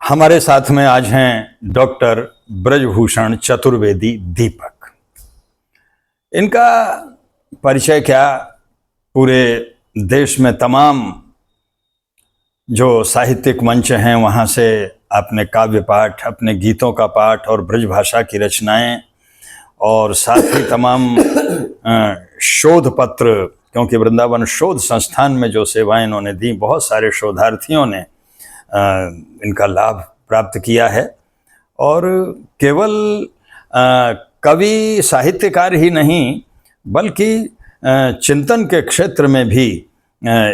हमारे साथ में आज हैं डॉक्टर ब्रजभूषण चतुर्वेदी दीपक। इनका परिचय क्या, पूरे देश में तमाम जो साहित्यिक मंच हैं वहाँ से आपने काव्य पाठ, अपने गीतों का पाठ और ब्रजभाषा की रचनाएं और साथ ही तमाम शोध पत्र, क्योंकि वृंदावन शोध संस्थान में जो सेवाएं इन्होंने दी, बहुत सारे शोधार्थियों ने इनका लाभ प्राप्त किया है। और केवल कवि साहित्यकार ही नहीं बल्कि चिंतन के क्षेत्र में भी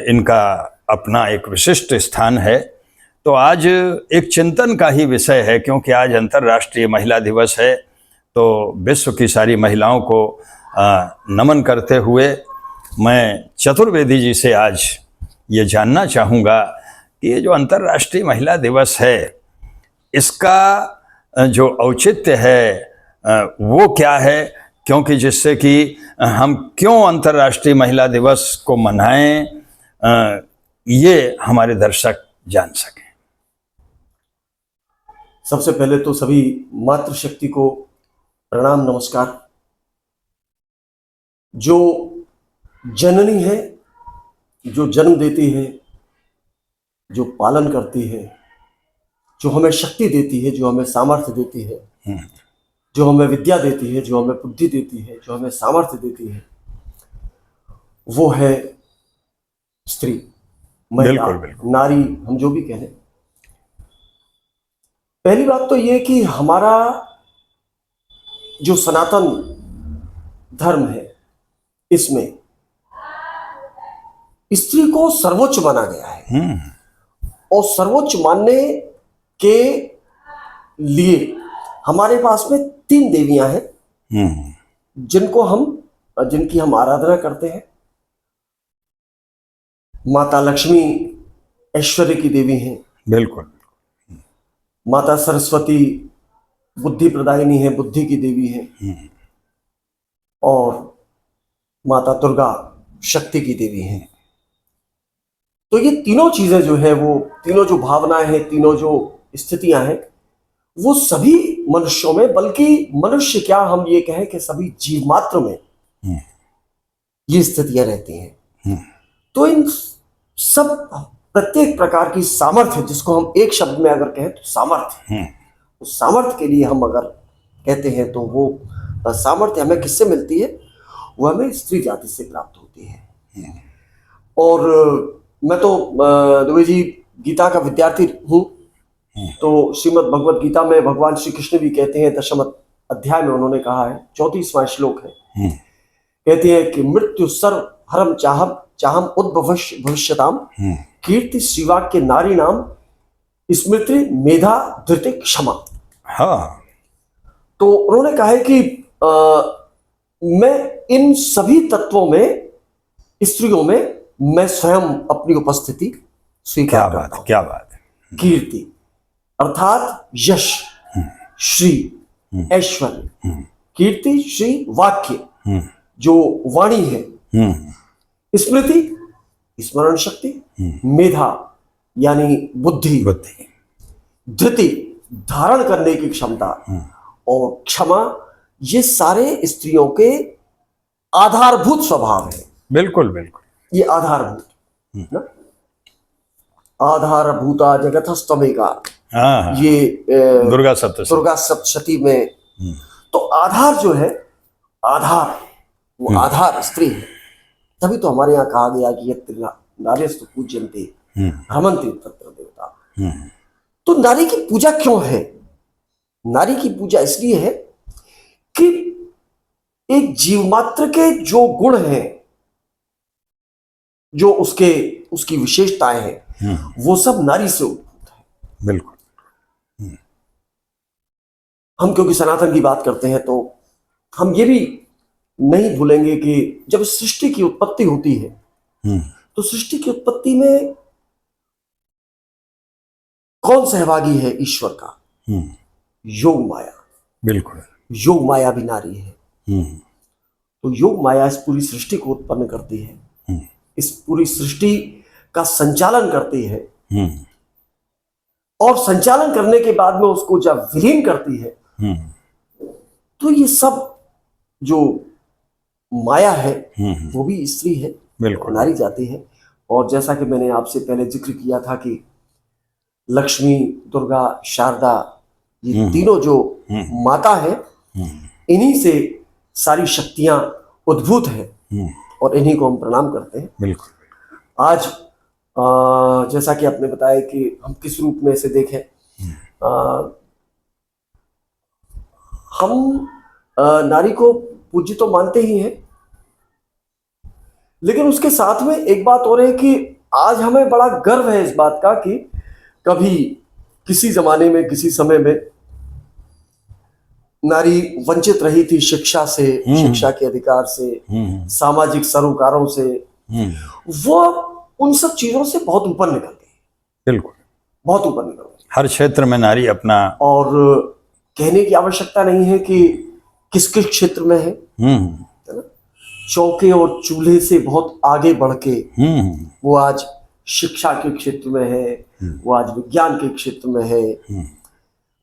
इनका अपना एक विशिष्ट स्थान है। तो आज एक चिंतन का ही विषय है, क्योंकि आज अंतर्राष्ट्रीय महिला दिवस है। तो विश्व की सारी महिलाओं को नमन करते हुए मैं चतुर्वेदी जी से आज ये जानना चाहूँगा कि ये जो अंतर्राष्ट्रीय महिला दिवस है, इसका जो औचित्य है वो क्या है, क्योंकि जिससे कि हम क्यों अंतर्राष्ट्रीय महिला दिवस को मनाएं, ये हमारे दर्शक जान सकें। सबसे पहले तो सभी मातृशक्ति को प्रणाम, नमस्कार। जो जननी है, जो जन्म देती है, जो पालन करती है, जो हमें शक्ति देती है, जो हमें सामर्थ्य देती है, जो हमें विद्या देती है, जो हमें बुद्धि देती है, जो हमें सामर्थ्य देती है, वो है स्त्री, महिला, नारी, हम जो भी कहें। पहली बात तो ये कि हमारा जो सनातन धर्म है, इसमें स्त्री को सर्वोच्च माना गया है। और सर्वोच्च मानने के लिए हमारे पास में 3 देवियां हैं जिनकी हम आराधना करते हैं। माता लक्ष्मी ऐश्वर्य की देवी हैं, बिल्कुल। माता सरस्वती बुद्धि प्रदायिनी है, बुद्धि की देवी है। और माता दुर्गा शक्ति की देवी हैं। तो ये तीनों चीजें जो है, वो तीनों जो भावनाएं हैं, तीनों जो स्थितियां हैं, वो सभी मनुष्यों में, बल्कि मनुष्य क्या, हम ये कहें कि सभी जीव मात्र में ये स्थितियां रहती हैं। तो इन सब प्रत्येक प्रकार की सामर्थ्य, जिसको हम एक शब्द में अगर कहें तो सामर्थ्य, उस सामर्थ्य के लिए हम अगर कहते हैं तो वो सामर्थ्य हमें किससे मिलती है? वो हमें स्त्री जाति से प्राप्त होती है। और मैं तो दुबे जी गीता का विद्यार्थी हूँ। तो श्रीमद् भगवत गीता में भगवान श्री कृष्ण भी कहते हैं, 10वें अध्याय में उन्होंने कहा है, 34वां श्लोक है, कहते हैं कि मृत्यु सर्व हरम चाहम उद्भवश्य भविष्यताम कीर्ति श्रीवाक्य नारी नाम स्मृति मेधा धृति क्षमा। हाँ। तो उन्होंने कहा है कि मैं इन सभी तत्वों में, स्त्रियों में, मैं स्वयं अपनी उपस्थिति स्वीकार करता हूं। क्या बात है। कीर्ति अर्थात यश, श्री, ऐश्वर्य, कीर्ति, श्री, वाक्य जो वाणी है, स्मृति स्मरण शक्ति, मेधा यानी बुद्धि, धृति धारण करने की क्षमता, और क्षमा, ये सारे स्त्रियों के आधारभूत स्वभाव है। बिल्कुल बिल्कुल। ये आधारभूत ना, आधारभूता जगतस्तमेका, ये दुर्गा सप्तशती में। तो आधार जो है, आधार, वो आधार स्त्री है। तभी तो हमारे यहाँ कहा गया कि ये नार्यस्तु पूज्यन्ते भ्रमन्ति तत्र देवता। तो नारी की पूजा क्यों है? नारी की पूजा इसलिए है कि एक जीव मात्र के जो गुण हैं, जो उसकी विशेषताएं हैं, वो सब नारी से उद्भूत है। बिल्कुल। हम क्योंकि सनातन की बात करते हैं, तो हम ये भी नहीं भूलेंगे कि जब सृष्टि की उत्पत्ति होती है, तो सृष्टि की उत्पत्ति में कौन सहभागी है? ईश्वर का योग माया। बिल्कुल। योग माया भी नारी है। तो योग माया इस पूरी सृष्टि को उत्पन्न करती है, इस पूरी सृष्टि का संचालन करती है। और संचालन करने के बाद में उसको जब विलीन करती है, तो ये सब जो माया है वो भी स्त्री है, बिल्कुल नारी जाति है। और जैसा कि मैंने आपसे पहले जिक्र किया था कि लक्ष्मी, दुर्गा, शारदा, ये तीनों जो माता है, इन्हीं से सारी शक्तियां उद्भूत है और इन्हीं को हम प्रणाम करते हैं। बिल्कुल। आज जैसा कि आपने बताया कि हम किस रूप में इसे देखें, हम नारी को पूज्य तो मानते ही हैं, लेकिन उसके साथ में एक बात और है कि आज हमें बड़ा गर्व है इस बात का कि कभी किसी जमाने में, किसी समय में नारी वंचित रही थी शिक्षा से, शिक्षा के अधिकार से, सामाजिक सरोकारों से। वो उन सब चीजों से बहुत ऊपर निकल गई, बिल्कुल बहुत ऊपर निकल गई। हर क्षेत्र में नारी अपना, और कहने की आवश्यकता नहीं है कि किस किस क्षेत्र में है ना? चौके और चूल्हे से बहुत आगे बढ़ के वो आज शिक्षा के क्षेत्र में है, वो आज विज्ञान के क्षेत्र में है,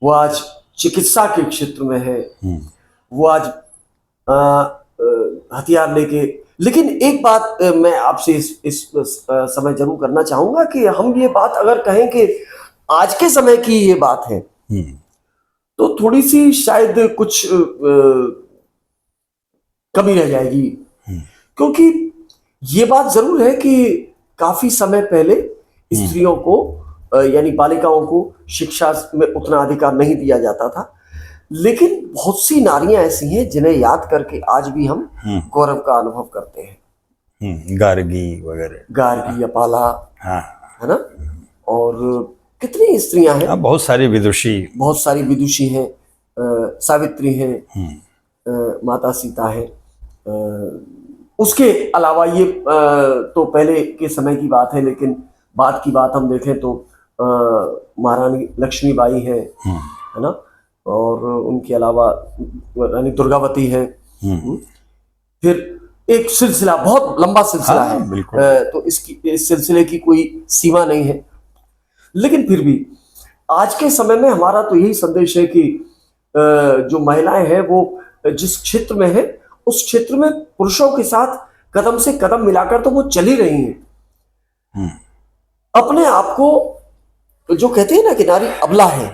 वो आज चिकित्सा के क्षेत्र में है, वो आज हथियार लेके। लेकिन एक बात मैं आपसे इस समय जरूर करना चाहूंगा कि हम ये बात अगर कहें कि आज के समय की ये बात है, तो थोड़ी सी शायद कुछ कमी रह जाएगी, क्योंकि ये बात जरूर है कि काफी समय पहले स्त्रियों को यानी बालिकाओं को शिक्षा में उतना अधिकार नहीं दिया जाता था। लेकिन बहुत सी नारियां ऐसी हैं जिन्हें याद करके आज भी हम गौरव का अनुभव करते हैं। गार्गी वगैरह, गार्गी, अपाला, हाँ, है ना? और कितनी स्त्रियां हैं, बहुत सारी विदुषी हैं, सावित्री हैं, माता सीता है। उसके अलावा ये तो पहले के समय की बात है, लेकिन बाद की बात हम देखें तो महारानी लक्ष्मीबाई है ना? और उनके अलावा रानी दुर्गावती है। फिर एक सिलसिला, बहुत लंबा सिलसिला है, तो इस सिलसिले की कोई सीमा नहीं है। लेकिन फिर भी आज के समय में हमारा तो यही संदेश है कि जो महिलाएं हैं वो जिस क्षेत्र में है, उस क्षेत्र में पुरुषों के साथ कदम से कदम मिलाकर तो वो चली रही हैं। अपने आप को जो कहते हैं ना कि नारी अबला है,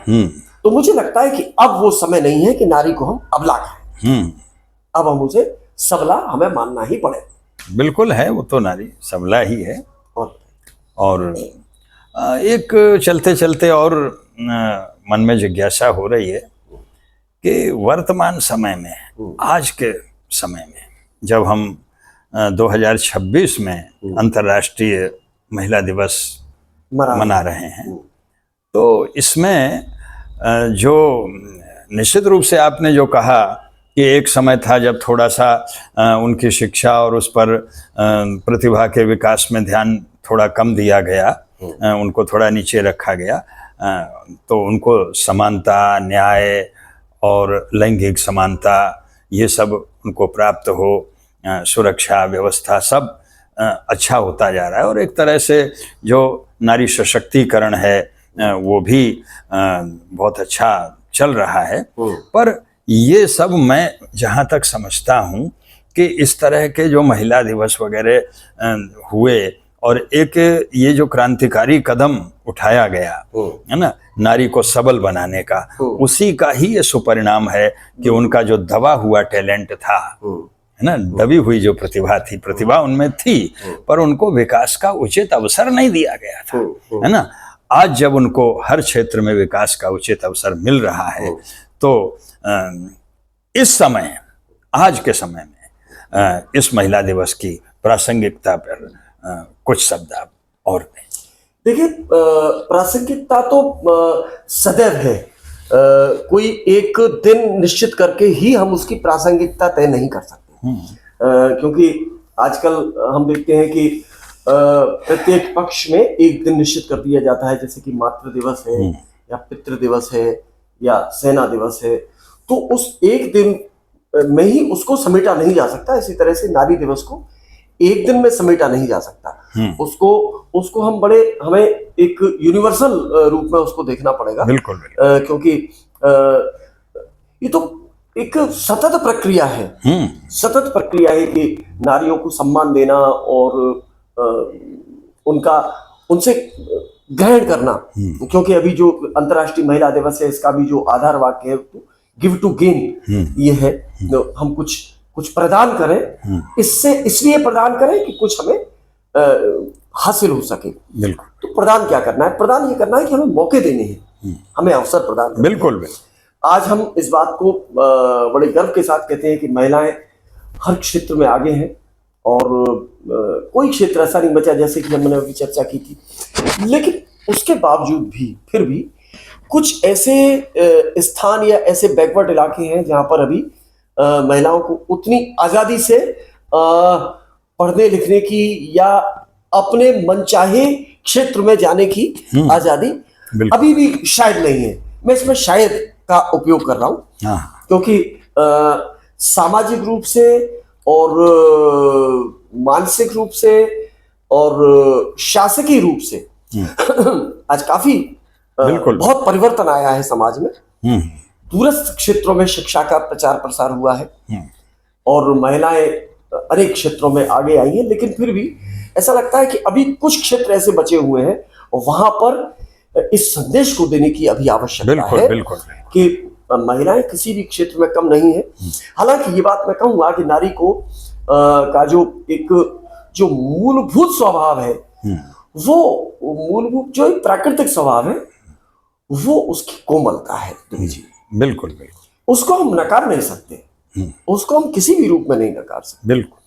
तो मुझे लगता है कि अब वो समय नहीं है कि नारी को हम अबला कहें। अब हम उसे सबला हमें मानना ही पड़े। बिल्कुल है, वो तो नारी सबला ही है। और एक चलते चलते और मन में जिज्ञासा हो रही है कि वर्तमान समय में, आज के समय में, जब हम 2026 में अंतर्राष्ट्रीय महिला दिवस मना रहे हैं, तो इसमें जो निश्चित रूप से आपने जो कहा कि एक समय था जब थोड़ा सा उनकी शिक्षा और उस पर प्रतिभा के विकास में ध्यान थोड़ा कम दिया गया, उनको थोड़ा नीचे रखा गया, तो उनको समानता, न्याय और लैंगिक समानता ये सब उनको प्राप्त हो, सुरक्षा व्यवस्था सब अच्छा होता जा रहा है। और एक तरह से जो नारी सशक्तिकरण है वो भी बहुत अच्छा चल रहा है। पर ये सब मैं जहाँ तक समझता हूँ कि इस तरह के जो महिला दिवस वगैरह हुए और एक ये जो क्रांतिकारी कदम उठाया गया है ना, नारी को सबल बनाने का, उसी का ही ये सुपरिणाम है कि उनका जो दबा हुआ टैलेंट था, है ना, दबी हुई जो प्रतिभा थी, प्रतिभा उनमें थी, पर उनको विकास का उचित अवसर नहीं दिया गया था, है ना। आज जब उनको हर क्षेत्र में विकास का उचित अवसर मिल रहा है, तो इस समय, आज के समय में इस महिला दिवस की प्रासंगिकता पर कुछ शब्द आप और दें। देखिए, प्रासंगिकता तो सदैव है, कोई एक दिन निश्चित करके ही हम उसकी प्रासंगिकता तय नहीं कर सकते, क्योंकि आजकल हम देखते हैं कि प्रत्येक पक्ष में एक दिन निश्चित कर दिया जाता है, जैसे कि मातृ दिवस है या पितृ दिवस है या सेना दिवस है, तो उस एक दिन में ही उसको समेटा नहीं जा सकता। इसी तरह से नारी दिवस को एक दिन में समेटा नहीं जा सकता, उसको हम हमें एक यूनिवर्सल रूप में उसको देखना पड़ेगा। बिल्कुल बिल्कुल। क्योंकि ये तो एक सतत प्रक्रिया है, सतत प्रक्रिया है कि नारियों को सम्मान देना और उनका उनसे ग्रहण करना। क्योंकि अभी जो अंतर्राष्ट्रीय महिला दिवस है, इसका भी जो आधार वाक्य है गिव टू गेन ये है। हम कुछ प्रदान करें, इससे इसलिए प्रदान करें कि कुछ हमें हासिल हो सके। बिल्कुल। तो प्रदान क्या करना है? प्रदान ये करना है कि हमें मौके देने हैं, हमें अवसर प्रदान करने हैं। बिल्कुल बिल्कुल। आज हम इस बात को बड़े गर्व के साथ कहते हैं कि महिलाएं हर क्षेत्र में आगे हैं और कोई क्षेत्र ऐसा नहीं बचा, जैसे कि हमने अभी चर्चा की थी। लेकिन उसके बावजूद भी फिर भी कुछ ऐसे स्थान या ऐसे बैकवर्ड इलाके हैं जहां पर अभी महिलाओं को उतनी आजादी से पढ़ने लिखने की या अपने मनचाहे क्षेत्र में जाने की आजादी अभी भी शायद नहीं है। मैं इसमें शायद का उपयोग कर रहा हूं क्योंकि सामाजिक रूप से और मानसिक रूप से और शासकीय रूप से आज काफी बहुत परिवर्तन आया है समाज में। दूरस्थ क्षेत्रों में शिक्षा का प्रचार प्रसार हुआ है और महिलाएं अनेक क्षेत्रों में आगे आई हैं, लेकिन फिर भी ऐसा लगता है कि अभी कुछ क्षेत्र ऐसे बचे हुए हैं और वहां पर इस संदेश को देने की अभी आवश्यकता है कि महिलाएं किसी भी क्षेत्र में कम नहीं है। हालांकि ये बात मैं कहूंगा कि नारी को का जो मूलभूत स्वभाव है, वो मूलभूत जो एक प्राकृतिक स्वभाव है, वो उसकी कोमलता है। बिल्कुल बिल्कुल। उसको हम नकार नहीं सकते, उसको हम किसी भी रूप में नहीं नकार सकते। बिल्कुल।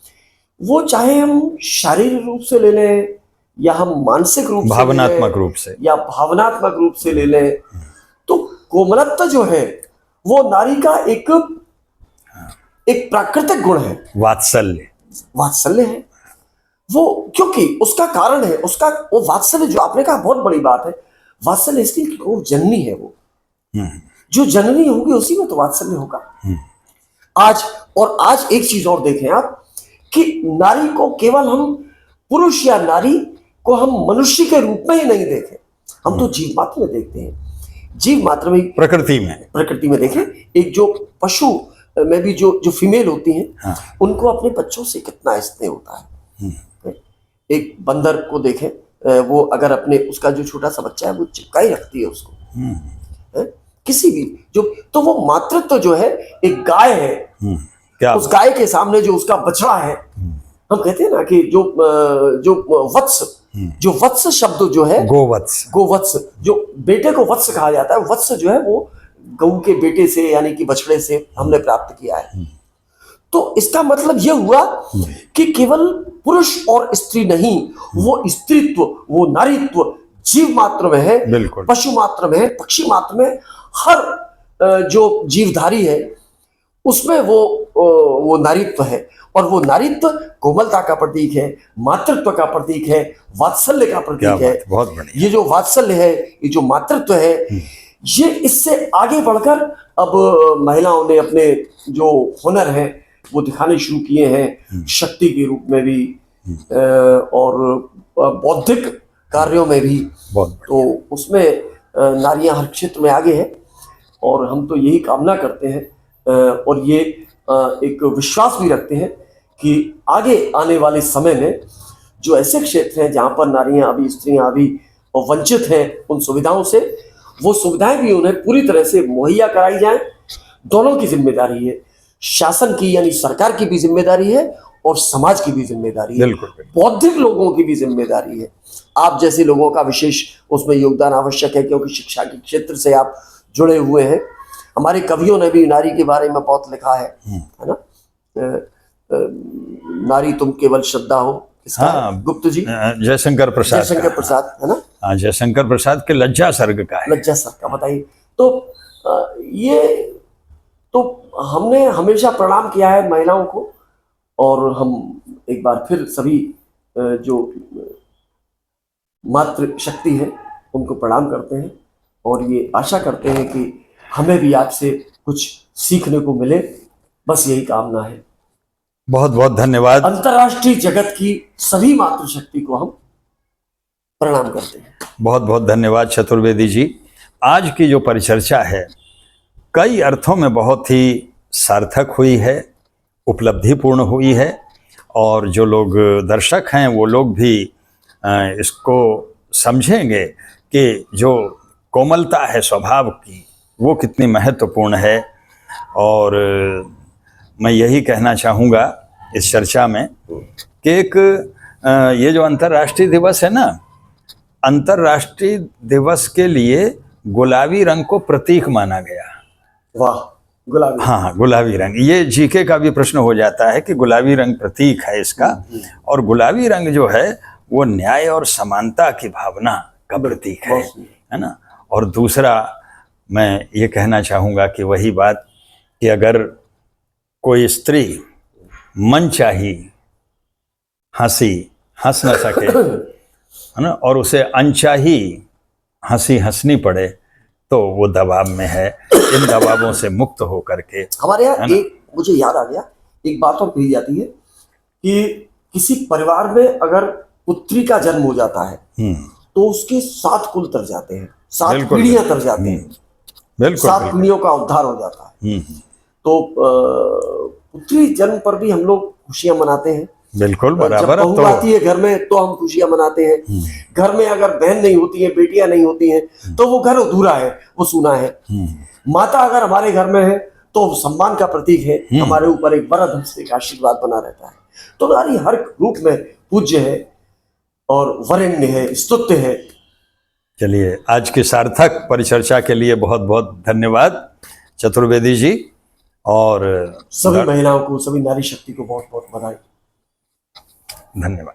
वो चाहे हम शारीरिक रूप से ले लें या हम मानसिक रूप भावनात्मक रूप से या भावनात्मक रूप से ले लें, तो कोमलता जो है वो नारी का एक प्राकृतिक गुण है। वात्सल्य है वो, क्योंकि उसका कारण है उसका वो वात्सल्य जो आपने कहा बहुत बड़ी बात है। वात्सल्य इसलिए कि वो जननी है, वो जो जननी होगी उसी में तो वात्सल्य होगा। आज एक चीज और देखें आप कि नारी को केवल हम पुरुष या नारी को हम मनुष्य के रूप में ही नहीं देखें, हम तो जीव मात्र में देखते हैं। जीव मात्र में, प्रकृति में देखें, एक जो पशु में भी जो फीमेल होती हैं उनको अपने बच्चों से कितना स्नेह होता है। एक बंदर को देखें, वो अगर अपने उसका जो छोटा सा बच्चा है वो चिपका ही रखती है उसको। किसी भी तो वो मातृत्व जो है, एक गाय है, उस गाय के सामने जो उसका बछड़ा है, हम कहते हैं ना कि जो वत्स शब्द जो है, गोवत्स जो बेटे को वत्स कहा जाता है, वत्स जो है वो गऊ के बेटे से यानी कि बछड़े से हमने प्राप्त किया है। तो इसका मतलब यह हुआ कि केवल पुरुष और स्त्री नहीं, वो स्त्रीत्व, वो नारीत्व जीव मात्र में है, पशु मात्र में है, पक्षी मात्र में, हर जो जीवधारी है उसमें वो नारीत्व है। और वो नारीत्व कोमलता का प्रतीक है, मातृत्व का प्रतीक है, वात्सल्य का प्रतीक है। बहुत बढ़िया। ये जो वात्सल्य है, ये जो मातृत्व है, ये इससे आगे बढ़कर अब महिलाओं ने अपने जो हुनर है वो दिखाने शुरू किए हैं, शक्ति के रूप में भी और बौद्धिक कार्यों में भी। तो उसमें नारियां हर क्षेत्र में आगे हैं और हम तो यही कामना करते हैं और ये एक विश्वास भी रखते हैं कि आगे आने वाले समय में जो ऐसे क्षेत्र हैं जहां पर नारियां अभी, स्त्रियां अभी वंचित हैं उन सुविधाओं से, वो सुविधाएं भी उन्हें पूरी तरह से मुहैया कराई जाएं। दोनों की जिम्मेदारी है, शासन की यानी सरकार की भी जिम्मेदारी है और समाज की भी जिम्मेदारी है, बौद्धिक लोगों की भी जिम्मेदारी है। आप जैसे लोगों का विशेष उसमें योगदान आवश्यक है, क्योंकि शिक्षा के क्षेत्र से आप जुड़े हुए हैं। हमारे कवियों ने भी नारी के बारे में बहुत लिखा है ना। नारी तुम केवल श्रद्धा हो, गुप्त जी, जयशंकर प्रसाद है ना। जयशंकर प्रसाद के लज्जा सर्ग का है। लज्जा सर्ग का बताइए। तो ये तो हमने हमेशा प्रणाम किया है महिलाओं को और हम एक बार फिर सभी जो मातृ शक्ति है उनको प्रणाम करते हैं और ये आशा करते हैं कि हमें भी आपसे कुछ सीखने को मिले। बस यही कामना है। बहुत बहुत धन्यवाद। अंतर्राष्ट्रीय जगत की सभी मातृशक्ति को हम प्रणाम करते हैं। बहुत बहुत धन्यवाद चतुर्वेदी जी। आज की जो परिचर्चा है कई अर्थों में बहुत ही सार्थक हुई है, उपलब्धिपूर्ण हुई है, और जो लोग दर्शक हैं वो लोग भी इसको समझेंगे कि जो कोमलता है स्वभाव की वो कितनी महत्वपूर्ण है। और मैं यही कहना चाहूँगा इस चर्चा में कि एक ये जो अंतर्राष्ट्रीय दिवस है ना, अंतर्राष्ट्रीय दिवस के लिए गुलाबी रंग को प्रतीक माना गया। वाह, गुलाबी। हाँ, गुलाबी रंग, ये जीके का भी प्रश्न हो जाता है कि गुलाबी रंग प्रतीक है इसका, और गुलाबी रंग जो है वो न्याय और समानता की भावना का प्रतीक है ना। और दूसरा मैं ये कहना चाहूँगा कि वही बात कि अगर कोई स्त्री मनचाही हंसी हंस न सके, है ना, और उसे अनचाही हंसी हंसनी पड़े तो वो दबाव में है। इन दबावों से मुक्त हो करके हमारे यहाँ एक मुझे याद आ गया, एक बात और कही जाती है कि किसी परिवार में अगर पुत्री का जन्म हो जाता है तो उसके 7 कुल तर जाते हैं, 7 पीढ़ियां तर जाते हैं, बिल्कुल 7 पीढ़ियों का उद्धार हो जाता है। तो पुत्री जन्म पर भी हम लोग खुशियां मनाते हैं। बिल्कुल बराबर। जब बहू आती है घर में तो हम खुशियां मनाते हैं। घर में अगर बहन नहीं होती है, बेटियां नहीं होती हैं, तो वो घर अधूरा है, वो सूना है। माता अगर हमारे घर में है तो सम्मान का प्रतीक है, हमारे ऊपर एक वरद हस्त एक आशीर्वाद बना रहता है। तो नारी हर रूप में पूज्य है और वरेण्य है, स्तुत्य है। चलिए, आज की सार्थक परिचर्चा के लिए बहुत बहुत धन्यवाद चतुर्वेदी जी, और सभी महिलाओं को, सभी नारी शक्ति को बहुत बहुत बधाई। धन्यवाद।